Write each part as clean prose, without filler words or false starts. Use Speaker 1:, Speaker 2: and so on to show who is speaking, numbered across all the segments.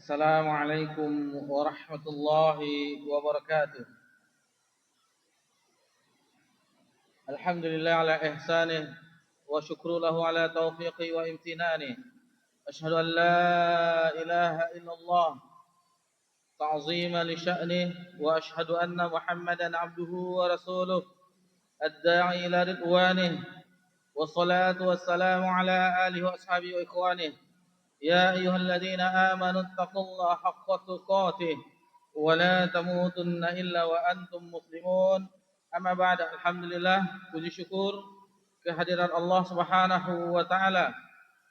Speaker 1: السلام عليكم ورحمة الله وبركاته. الحمد لله على إحسانه وشكر له على توفيقه وامتنانه. أشهد أن لا إله إلا الله تعظيما لشأنه، وأشهد أن محمدا عبده ورسوله الداعي إلى رضوانه، والصلاة والسلام على آله وأصحابه وإخوانه. يا أيها الذين آمنوا اتقوا الله حق تقاته ولا تموتن إلا وأنتم مسلمون. Amma ba'd, alhamdulillah, puji syukur kehadiran Allah Subhanahu wa taala.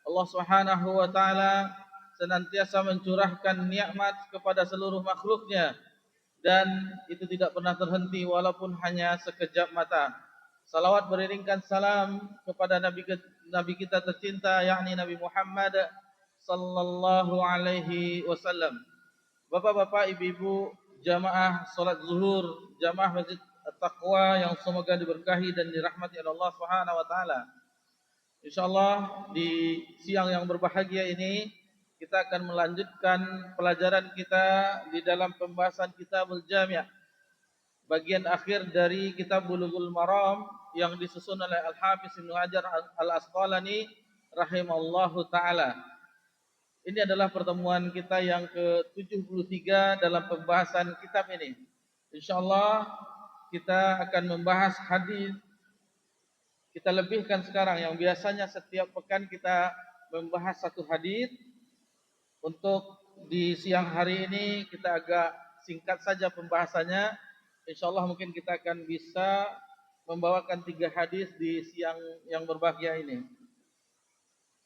Speaker 1: Allah Subhanahu wa taala senantiasa mencurahkan nikmat kepada seluruh makhluknya, dan itu tidak pernah terhenti walaupun hanya sekejap mata. Salawat beriringkan salam kepada Nabi kita tercinta, yakni Nabi Muhammad sallallahu alaihi wasallam. Bapak-bapak, ibu-ibu, jamaah salat zuhur, jamaah Masjid At-Taqwa yang semoga diberkahi dan dirahmati oleh Allah Subhanahu wa taala. Insyaallah di siang yang berbahagia ini kita akan melanjutkan pelajaran kita di dalam pembahasan Kitabul Jami', bagian akhir dari Kitab Bulughul Maram yang disusun oleh Al-Hafiz Ibnu Hajar Al-Asqalani rahimallahu taala. Ini adalah pertemuan kita yang ke-73 dalam pembahasan kitab ini. Insyaallah kita akan membahas hadis. Kita lebihkan sekarang, yang biasanya setiap pekan kita membahas satu hadis. Untuk di siang hari ini kita agak singkat saja pembahasannya. Insyaallah mungkin kita akan bisa membawakan 3 hadis di siang yang berbahagia ini.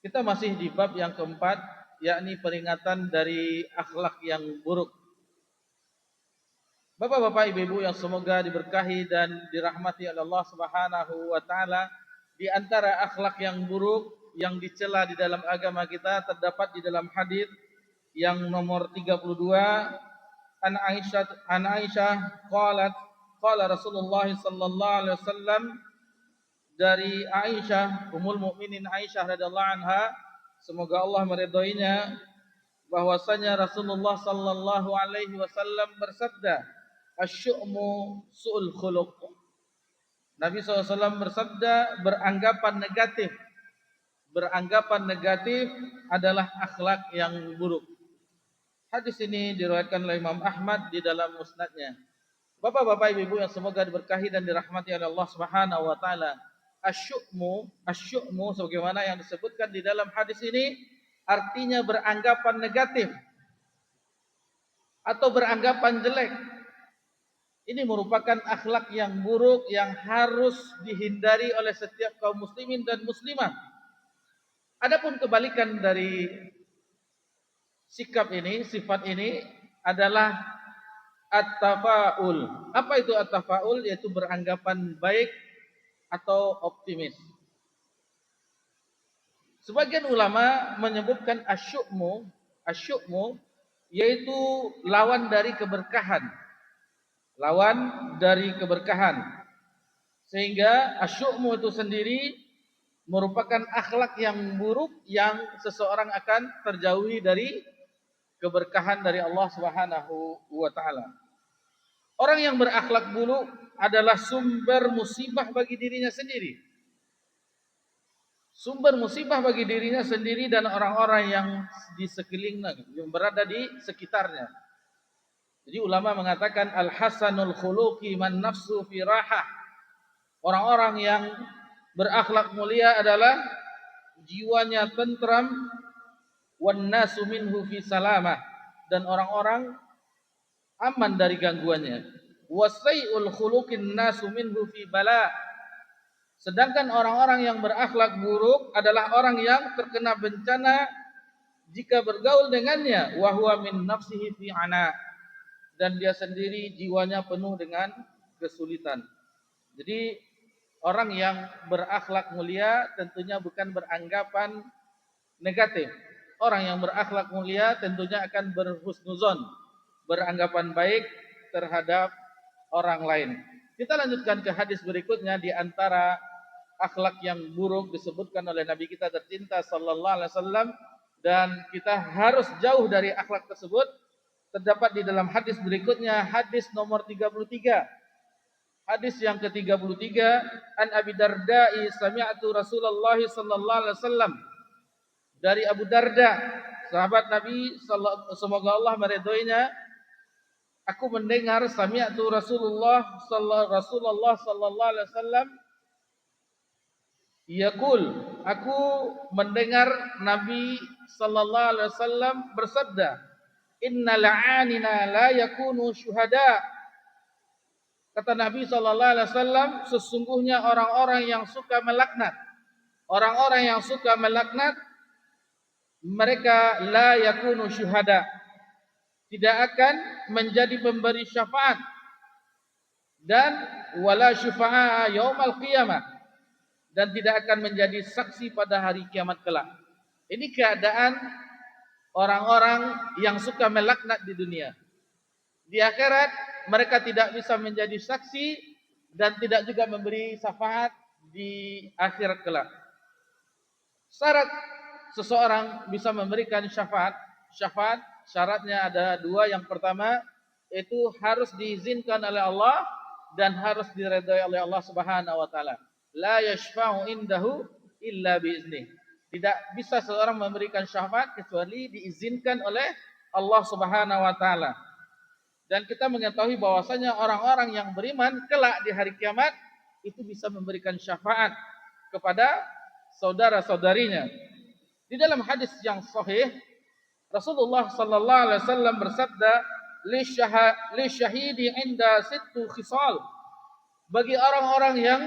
Speaker 1: Kita masih di bab yang keempat, yakni peringatan dari akhlak yang buruk. Bapak-bapak, ibu-ibu yang semoga diberkahi dan dirahmati oleh Allah Subhanahu wa taala, di antara akhlak yang buruk yang dicela di dalam agama kita terdapat di dalam hadis yang nomor 32, an Aisyah qalat qala Rasulullah sallallahu alaihi wasallam, dari Aisyah ummul mukminin Aisyah radhiyallahu anha, semoga Allah meridhoinya, bahwasanya Rasulullah sallallahu alaihi wasallam bersabda, asyu'mu su'ul khuluq. Nabi SAW bersabda, beranggapan negatif adalah akhlak yang buruk. Hadis ini diriwayatkan oleh Imam Ahmad di dalam musnadnya. Bapak-bapak, ibu-ibu yang semoga diberkahi dan dirahmati oleh Allah Subhanahu wa taala, asyu'mu sebagaimana yang disebutkan di dalam hadis ini artinya beranggapan negatif atau beranggapan jelek. Ini merupakan akhlak yang buruk yang harus dihindari oleh setiap kaum muslimin dan muslimah. Adapun kebalikan dari sikap ini, sifat ini adalah at-tafaul. Apa itu at-tafaul? Yaitu beranggapan baik atau optimis. Sebagian ulama menyebutkan asyu'mu yaitu lawan dari keberkahan. Sehingga asyu'mu itu sendiri merupakan akhlak yang buruk yang seseorang akan terjauhi dari keberkahan dari Allah Subhanahu wa taala. Orang yang berakhlak buruk adalah sumber musibah bagi dirinya sendiri. Dan orang-orang yang di sekelilingnya, yang berada di sekitarnya. Jadi ulama mengatakan al-hasanul khuluqi man nafsu fi rahah. Orang-orang yang berakhlak mulia adalah jiwanya tentram, wan nasu minhu fi salamah, dan orang-orang aman dari gangguannya. Wasai'ul khuluqin nasu minhu fi bala. Sedangkan orang-orang yang berakhlak buruk adalah orang yang terkena bencana jika bergaul dengannya, wa huwa min nafsihi fi ana, dan dia sendiri jiwanya penuh dengan kesulitan. Jadi orang yang berakhlak mulia tentunya bukan beranggapan negatif. Orang yang berakhlak mulia tentunya akan berhusnuzon, beranggapan baik terhadap orang lain. Kita lanjutkan ke hadis berikutnya. Di antara akhlak yang buruk disebutkan oleh Nabi kita tercinta sallallahu alaihi wasallam dan kita harus jauh dari akhlak tersebut. Terdapat di dalam hadis berikutnya, hadis nomor 33. Hadis yang ke-33, an Abi Darda'i sami'tu Rasulullah sallallahu alaihi wasallam. Dari Abu Darda, sahabat Nabi, semoga Allah meridhoinya, aku mendengar sami'tu Rasulullah sallallahu alaihi wasallam yaqul, aku mendengar Nabi sallallahu alaihi wasallam bersabda, innal 'anina la yakunu syuhada. Kata Nabi sallallahu alaihi wasallam, sesungguhnya orang-orang yang suka melaknat, mereka la yakunu syuhada, tidak akan menjadi pemberi syafaat, dan wala syufa'a yaumal qiyamah, dan tidak akan menjadi saksi pada hari kiamat kelak. Ini keadaan orang-orang yang suka melaknat di dunia. Di akhirat mereka tidak bisa menjadi saksi dan tidak juga memberi syafaat di akhirat kelak. Syarat seseorang bisa memberikan syafaat syaratnya ada dua. Yang pertama, itu harus diizinkan oleh Allah dan harus diredai oleh Allah Subhanahu wa taala. La yashfa'u indahu illa biiznih. Tidak bisa seorang memberikan syafaat kecuali diizinkan oleh Allah Subhanahu wa taala. Dan kita mengetahui bahwasanya orang-orang yang beriman kelak di hari kiamat itu bisa memberikan syafaat kepada saudara-saudarinya. Di dalam hadis yang sahih, Rasulullah sallallahu alaihi wasallam bersabda, li syahidi inda sittu khisal. Bagi orang-orang yang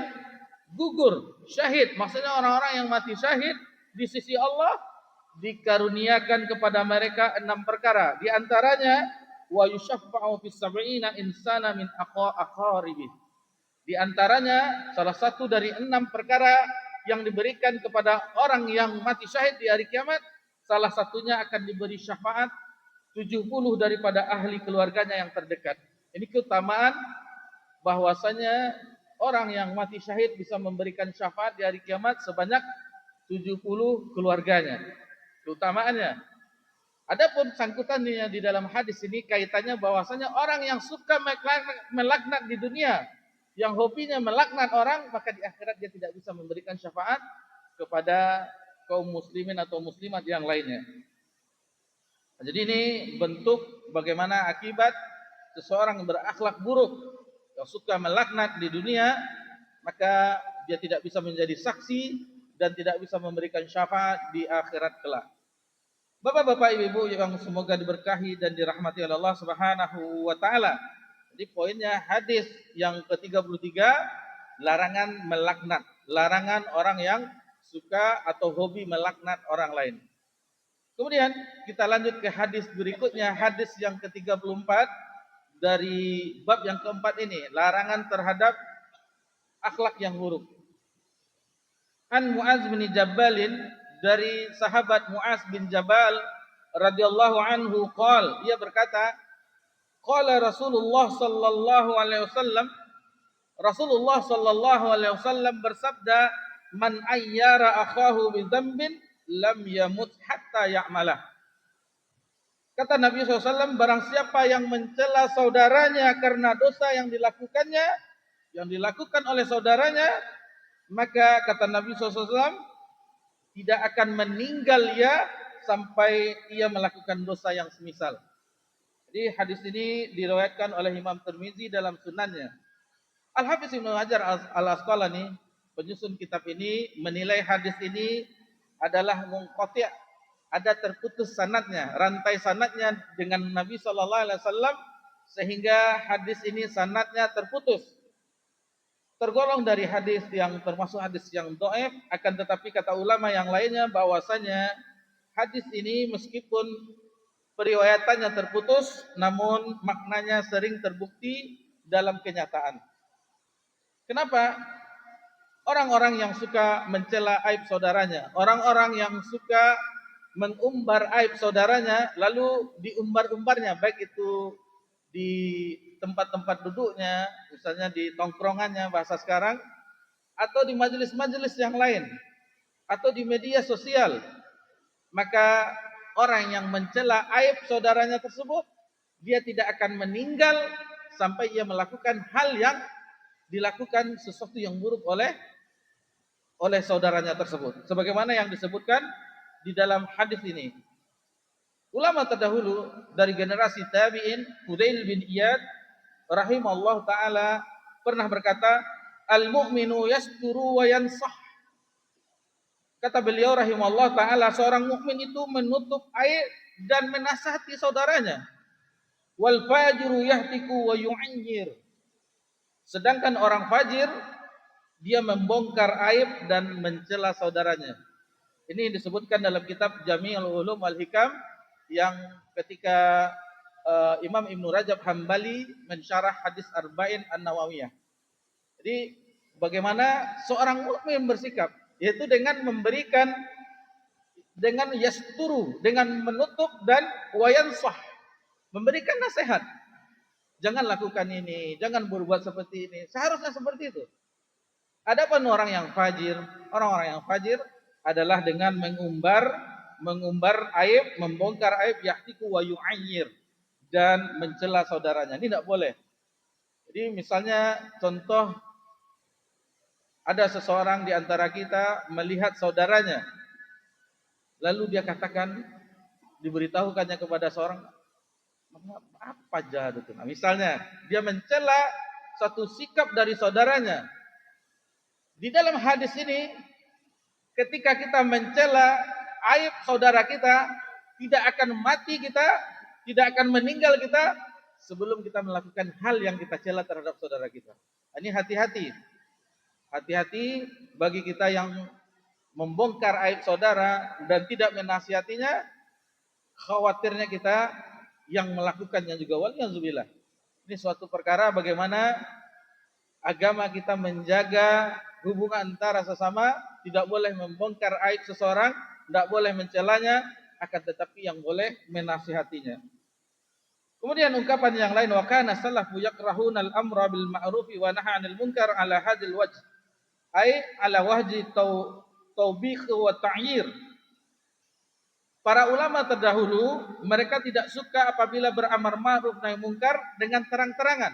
Speaker 1: gugur syahid, maksudnya orang-orang yang mati syahid di sisi Allah, dikaruniakan kepada mereka 6 perkara. Di antaranya, wa yushaffa'u fis sab'ina insana min aqaribi. Di antaranya salah satu dari 6 perkara yang diberikan kepada orang yang mati syahid di hari kiamat, salah satunya akan diberi syafaat 70 daripada ahli keluarganya yang terdekat. Ini keutamaan bahwasanya orang yang mati syahid bisa memberikan syafaat di hari kiamat sebanyak 70 keluarganya. Keutamaannya. Adapun sangkutannya di dalam hadis ini kaitannya bahwasanya orang yang suka melaknat di dunia, yang hobinya melaknat orang, maka di akhirat dia tidak bisa memberikan syafaat kepada kaum muslimin atau muslimat yang lainnya. Jadi ini bentuk bagaimana akibat seseorang yang berakhlak buruk, yang suka melaknat di dunia, maka dia tidak bisa menjadi saksi dan tidak bisa memberikan syafaat di akhirat kelak. Bapak-bapak, ibu-ibu yang semoga diberkahi dan dirahmati oleh Allah Subhanahu wa taala. Jadi poinnya hadis yang ke-33, larangan melaknat, larangan orang yang suka atau hobi melaknat orang lain. Kemudian kita lanjut ke hadis berikutnya, hadis yang ke-34 dari bab yang keempat ini, larangan terhadap akhlak yang buruk. An Mu'az bin Jabalin, dari sahabat Mu'az bin Jabal radhiyallahu anhu qala, ia berkata, qala Rasulullah sallallahu alaihi wasallam, Rasulullah sallallahu alaihi wasallam bersabda, man ayyara akhahu bi dzambin lam yamut hatta ya'malah. Kata Nabi SAW, barang siapa yang mencela saudaranya karena dosa yang dilakukannya, yang dilakukan oleh saudaranya, maka kata Nabi SAW, tidak akan meninggal ia sampai ia melakukan dosa yang semisal. Jadi hadis ini diriwayatkan oleh Imam Tirmizi dalam sunannya. Al-Hafiz Ibnu Hajar Al-Asqalani, penyusun kitab ini, menilai hadis ini adalah munqati', ada terputus sanadnya, rantai sanadnya dengan Nabi sallallahu alaihi wasallam, sehingga hadis ini sanadnya terputus. Tergolong dari hadis yang termasuk hadis yang dhaif, akan tetapi kata ulama yang lainnya bahwasanya hadis ini meskipun periwayatannya terputus, namun maknanya sering terbukti dalam kenyataan. Kenapa? Orang-orang yang suka mencela aib saudaranya, orang-orang yang suka mengumbar aib saudaranya, lalu diumbar-umbarnya, baik itu di tempat-tempat duduknya, misalnya di tongkrongannya bahasa sekarang, atau di majelis-majelis yang lain, atau di media sosial, maka orang yang mencela aib saudaranya tersebut, dia tidak akan meninggal sampai ia melakukan hal yang dilakukan sesuatu yang buruk oleh saudaranya tersebut. Sebagaimana yang disebutkan di dalam hadis ini. Ulama terdahulu dari generasi tabi'in, Fudail bin Iyad rahimahullah taala pernah berkata, al-mu'minu yasturu wa yansah. Kata beliau rahimahullah taala, seorang mukmin itu menutup aib dan menasihati saudaranya. Wal fajiru yahtiku wa yu'ayyir. Sedangkan orang fajir dia membongkar aib dan mencela saudaranya. Ini disebutkan dalam kitab Jami'ul Ulum wal Hikam yang ketika Imam Ibnu Rajab Hambali mensyarah hadis Arba'in An-Nawawiyah. Jadi bagaimana seorang mukmin bersikap, yaitu dengan memberikan, dengan yasturu, dengan menutup, dan wayansah, memberikan nasihat. Jangan lakukan ini, jangan berbuat seperti ini. Seharusnya seperti itu. Adapun orang yang fajir, orang-orang yang fajir adalah dengan mengumbar aib, membongkar aib, yahtiku wa yu'ayyir, dan mencela saudaranya. Ini tidak boleh. Jadi misalnya contoh, ada seseorang di antara kita melihat saudaranya, lalu dia katakan, diberitahukannya kepada seorang, apa jahat itu? Nah, misalnya dia mencela satu sikap dari saudaranya. Di dalam hadis ini, ketika kita mencela aib saudara kita, tidak akan mati kita, tidak akan meninggal kita sebelum kita melakukan hal yang kita cela terhadap saudara kita. Ini hati-hati. Hati-hati bagi kita yang membongkar aib saudara dan tidak menasihatinya, khawatirnya kita yang melakukannya juga. Waliyahzubillah. Ini suatu perkara bagaimana agama kita menjaga hubungan antara sesama, tidak boleh membongkar aib seseorang, tidak boleh mencelanya, akan tetapi yang boleh menasihatinya. Kemudian ungkapan yang lain, wa kana salafu yakrahuna al-amra bil ma'rufi wa nahy 'anil munkar ala hadzal wajh. Ai ala wajhi taubikh wa ta'yir. Para ulama terdahulu mereka tidak suka apabila beramar ma'ruf nahi munkar dengan terang-terangan.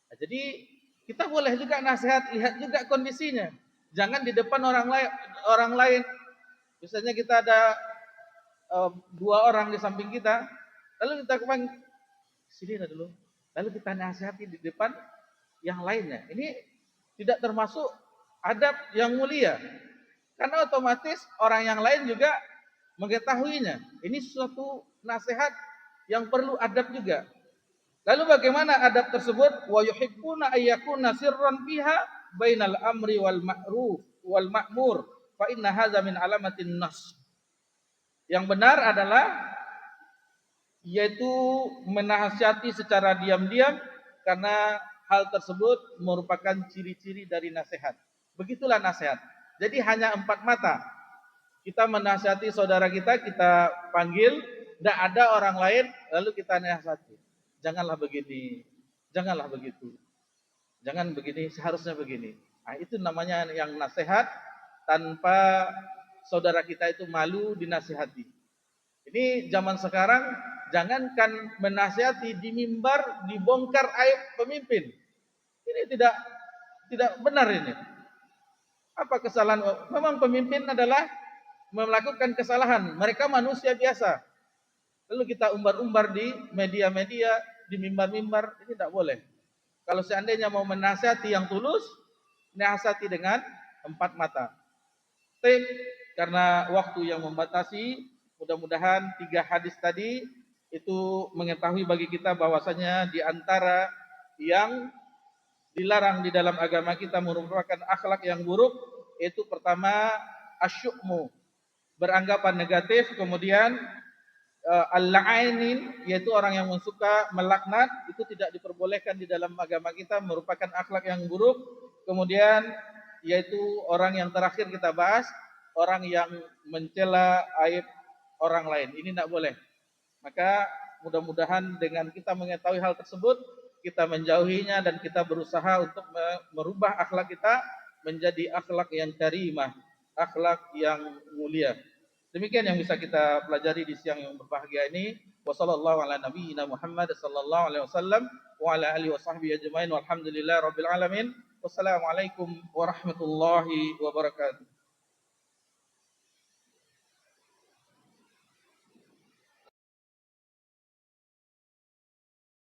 Speaker 1: Nah, jadi kita boleh juga nasihat, lihat juga kondisinya. Jangan di depan orang lain. Misalnya kita ada dua orang di samping kita, lalu kita kembali sini dulu. Lalu kita nasihati di depan yang lainnya. Ini tidak termasuk adab yang mulia. Karena otomatis orang yang lain juga mengetahuinya. Ini suatu nasihat yang perlu adab juga. Lalu bagaimana adab tersebut? Wa yuhibbuna ayyakuna sirran fiha bainal amri wal ma'ruf wal ma'mur fa inna hadza min alamatin nas. Yang benar adalah yaitu menasihati secara diam-diam, karena hal tersebut merupakan ciri-ciri dari nasihat. Begitulah nasihat. Jadi hanya empat mata. Kita menasihati saudara kita, kita panggil, tidak ada orang lain, lalu kita nasihati. Janganlah begini, janganlah begitu. Jangan begini, seharusnya begini. Nah, itu namanya yang nasihat tanpa saudara kita itu malu dinasihati. Ini zaman sekarang, jangankan menasihati di mimbar, dibongkar aib pemimpin. Ini tidak benar ini. Apa kesalahan? Memang pemimpin adalah melakukan kesalahan. Mereka manusia biasa. Lalu kita umbar-umbar di media-media, di mimbar-mimbar, ini tidak boleh. Kalau seandainya mau menasihati yang tulus, nasihati dengan empat mata. Tapi karena waktu yang membatasi, mudah-mudahan 3 hadis tadi itu mengetahui bagi kita bahwasanya di antara yang dilarang di dalam agama kita merupakan akhlak yang buruk, yaitu pertama asyukmu, beranggapan negatif, kemudian al-la'inin, yaitu orang yang suka melaknat, itu tidak diperbolehkan di dalam agama kita, merupakan akhlak yang buruk. Kemudian yaitu orang yang terakhir kita bahas, orang yang mencela aib orang lain, ini tidak boleh. Maka mudah-mudahan dengan kita mengetahui hal tersebut, kita menjauhinya dan kita berusaha untuk merubah akhlak kita menjadi akhlak yang karimah, akhlak yang mulia. Demikian yang bisa kita pelajari di siang yang berbahagia ini. Wassallallahu ala nabiyyina Muhammad sallallahu alaihi wasallam wa ala alihi washabbihi ajmain walhamdulillahi rabbil alamin. Wassalamualaikum warahmatullahi wabarakatuh.